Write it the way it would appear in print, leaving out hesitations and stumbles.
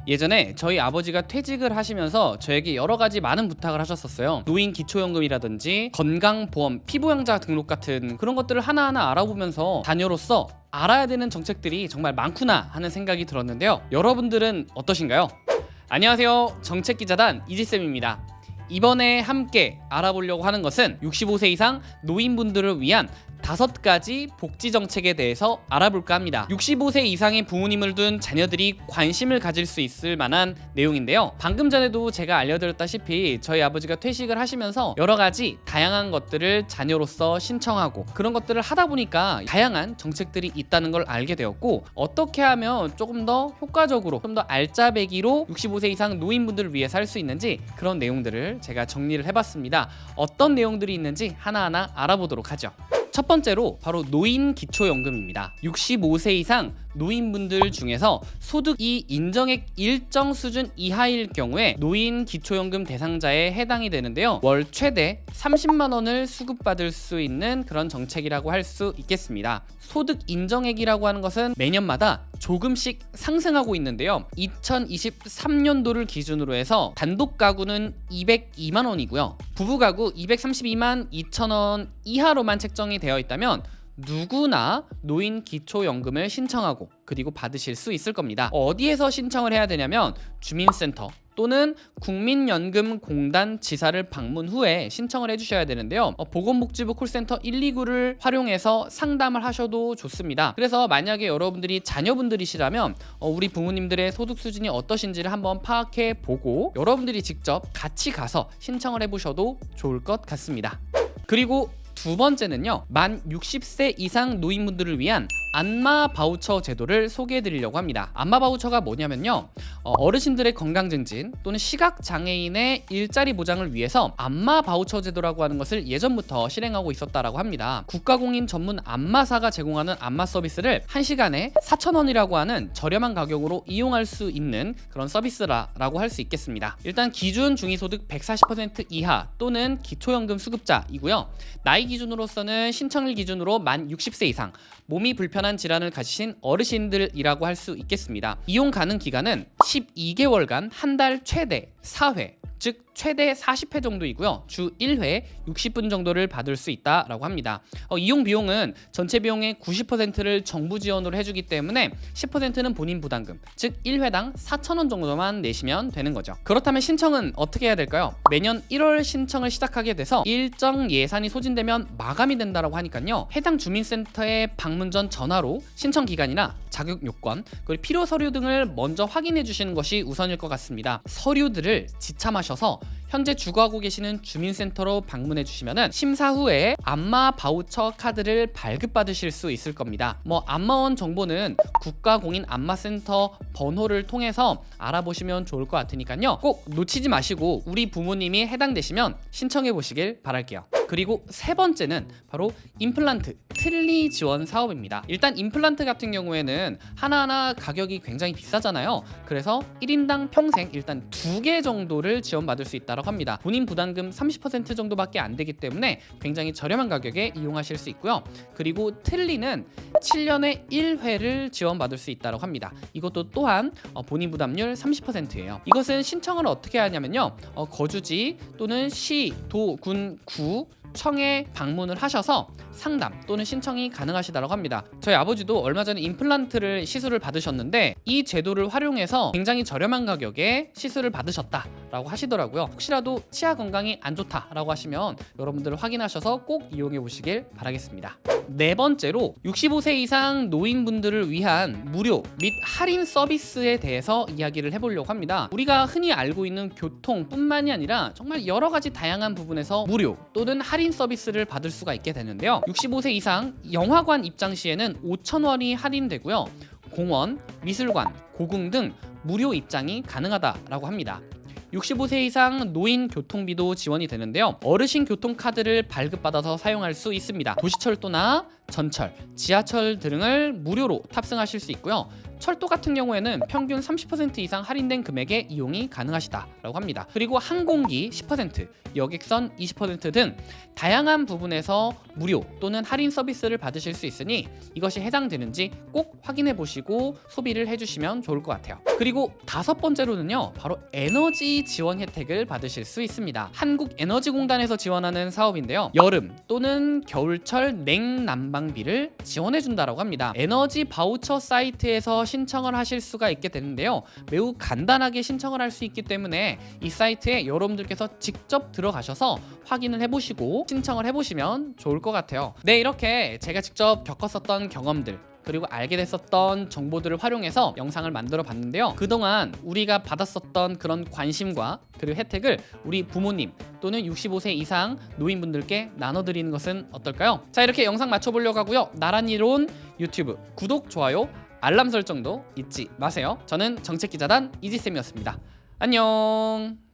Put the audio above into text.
예전에 저희 아버지가 퇴직을 하시면서 저에게 여러 가지 많은 부탁을 하셨었어요. 노인 기초연금이라든지 건강보험, 피부양자 등록 같은 그런 것들을 하나하나 알아보면서 자녀로서 알아야 되는 정책들이 정말 많구나 하는 생각이 들었는데요. 여러분들은 어떠신가요? 안녕하세요. 정책기자단 이지쌤입니다. 이번에 함께 알아보려고 하는 것은 65세 이상 노인분들을 위한 5가지 복지 정책에 대해서 알아볼까 합니다. 65세 이상의 부모님을 둔 자녀들이 관심을 가질 수 있을 만한 내용인데요. 방금 전에도 제가 알려드렸다시피 저희 아버지가 퇴직을 하시면서 여러 가지 다양한 것들을 자녀로서 신청하고 그런 것들을 하다 보니까 다양한 정책들이 있다는 걸 알게 되었고, 어떻게 하면 조금 더 효과적으로 좀 더 알짜배기로 65세 이상 노인분들을 위해서 할 수 있는지 그런 내용들을 제가 정리를 해봤습니다. 어떤 내용들이 있는지 하나하나 알아보도록 하죠. 첫 번째로 바로 노인 기초연금입니다. 65세 이상 노인분들 중에서 소득이 인정액 일정 수준 이하일 경우에 노인 기초연금 대상자에 해당이 되는데요. 월 최대 30만 원을 수급받을 수 있는 그런 정책이라고 할 수 있겠습니다. 소득 인정액이라고 하는 것은 매년마다 조금씩 상승하고 있는데요. 2023년도를 기준으로 해서 단독 가구는 202만 원이고요. 부부 가구 232만 2천 원 이하로만 책정이 되어 있다면 누구나 노인 기초연금을 신청하고 그리고 받으실 수 있을 겁니다. 어디에서 신청을 해야 되냐면 주민센터 또는 국민연금공단 지사를 방문 후에 신청을 해주셔야 되는데요. 보건복지부 콜센터 129를 활용해서 상담을 하셔도 좋습니다. 그래서 만약에 여러분들이 자녀분들이시라면 우리 부모님들의 소득 수준이 어떠신지를 한번 파악해 보고 여러분들이 직접 같이 가서 신청을 해보셔도 좋을 것 같습니다. 그리고 두 번째는요, 만 60세 이상 노인분들을 위한 안마 바우처 제도를 소개해 드리려고 합니다. 안마 바우처가 뭐냐면요, 어르신들의 건강 증진 또는 시각 장애인의 일자리 보장을 위해서 안마 바우처 제도라고 하는 것을 예전부터 실행하고 있었다라고 합니다. 국가공인 전문 안마사가 제공하는 안마 서비스를 1시간에 4,000원이라고 하는 저렴한 가격으로 이용할 수 있는 그런 서비스라고 할 수 있겠습니다. 일단 기준 중위소득 140% 이하 또는 기초연금 수급자이고요. 나이 기준으로서는 신청일 기준으로 만 60세 이상 몸이 불편한 질환을 가지신 어르신들이라고 할 수 있겠습니다. 이용 가능 기간은 12개월간 한 달 최대 4회, 즉 최대 40회 정도이고요. 주 1회 60분 정도를 받을 수 있다라고 합니다. 이용 비용은 전체 비용의 90%를 정부 지원으로 해주기 때문에 10%는 본인 부담금, 즉 1회당 4,000원 정도만 내시면 되는 거죠. 그렇다면 신청은 어떻게 해야 될까요? 매년 1월 신청을 시작하게 돼서 일정 예산이 소진되면 마감이 된다라고 하니까요. 해당 주민센터에 방문 전 전화로 신청 기간이나 자격 요건, 그리고 필요 서류 등을 먼저 확인해 주시는 것이 우선일 것 같습니다. 서류들을 지참하셔서 현재 주거하고 계시는 주민센터로 방문해 주시면은 심사 후에 안마 바우처 카드를 발급받으실 수 있을 겁니다. 안마원 정보는 국가공인 안마센터 번호를 통해서 알아보시면 좋을 것 같으니까요. 꼭 놓치지 마시고 우리 부모님이 해당되시면 신청해 보시길 바랄게요. 그리고 세 번째는 바로 임플란트 틀니 지원 사업입니다. 일단 임플란트 같은 경우에는 하나하나 가격이 굉장히 비싸잖아요. 그래서 1인당 평생 일단 2개 정도를 지원받을 수 있다고 합니다. 본인 부담금 30% 정도밖에 안 되기 때문에 굉장히 저렴한 가격에 이용하실 수 있고요. 그리고 틀니는 7년에 1회를 지원받을 수 있다고 합니다. 이것도 또한 본인 부담률 30%예요. 이것은 신청을 어떻게 하냐면요, 거주지 또는 시, 도, 군, 구 청에 방문을 하셔서 상담 또는 신청이 가능하시다고 합니다. 저희 아버지도 얼마 전에 임플란트를 시술을 받으셨는데 이 제도를 활용해서 굉장히 저렴한 가격에 시술을 받으셨다라고 하시더라고요. 혹시라도 치아 건강이 안 좋다라고 하시면 여러분들 확인하셔서 꼭 이용해 보시길 바라겠습니다. 네 번째로 65세 이상 노인분들을 위한 무료 및 할인 서비스에 대해서 이야기를 해보려고 합니다. 우리가 흔히 알고 있는 교통뿐만이 아니라 정말 여러 가지 다양한 부분에서 무료 또는 할인 서비스를 받을 수가 있게 되는데요. 65세 이상 영화관 입장 시에는 5,000원이 할인되고요. 공원, 미술관, 고궁 등 무료 입장이 가능하다라고 합니다. 65세 이상 노인 교통비도 지원이 되는데요. 어르신 교통카드를 발급받아서 사용할 수 있습니다. 도시철도나 전철, 지하철 등을 무료로 탑승하실 수 있고요. 철도 같은 경우에는 평균 30% 이상 할인된 금액에 이용이 가능하시다라고 합니다. 그리고 항공기 10%, 여객선 20%등 다양한 부분에서 무료 또는 할인 서비스를 받으실 수 있으니 이것이 해당되는지 꼭 확인해 보시고 소비를 해주시면 좋을 것 같아요. 그리고 다섯 번째로는요, 바로 에너지 지원 혜택을 받으실 수 있습니다. 한국에너지공단에서 지원하는 사업인데요, 여름 또는 겨울철 냉난방비를 지원해 준다라고 합니다. 에너지 바우처 사이트에서 신청을 하실 수가 있게 되는데요, 매우 간단하게 신청을 할 수 있기 때문에 이 사이트에 여러분들께서 직접 들어가셔서 확인을 해보시고 신청을 해보시면 좋을 것 같아요. 네, 이렇게 제가 직접 겪었었던 경험들 그리고 알게 됐었던 정보들을 활용해서 영상을 만들어 봤는데요, 그동안 우리가 받았었던 그런 관심과 그리고 혜택을 우리 부모님 또는 65세 이상 노인분들께 나눠드리는 것은 어떨까요? 자, 이렇게 영상 맞춰보려고 하고요. 나란히론 유튜브 구독, 좋아요, 알람 설정도 잊지 마세요. 저는 정책기자단 이지쌤이었습니다. 안녕.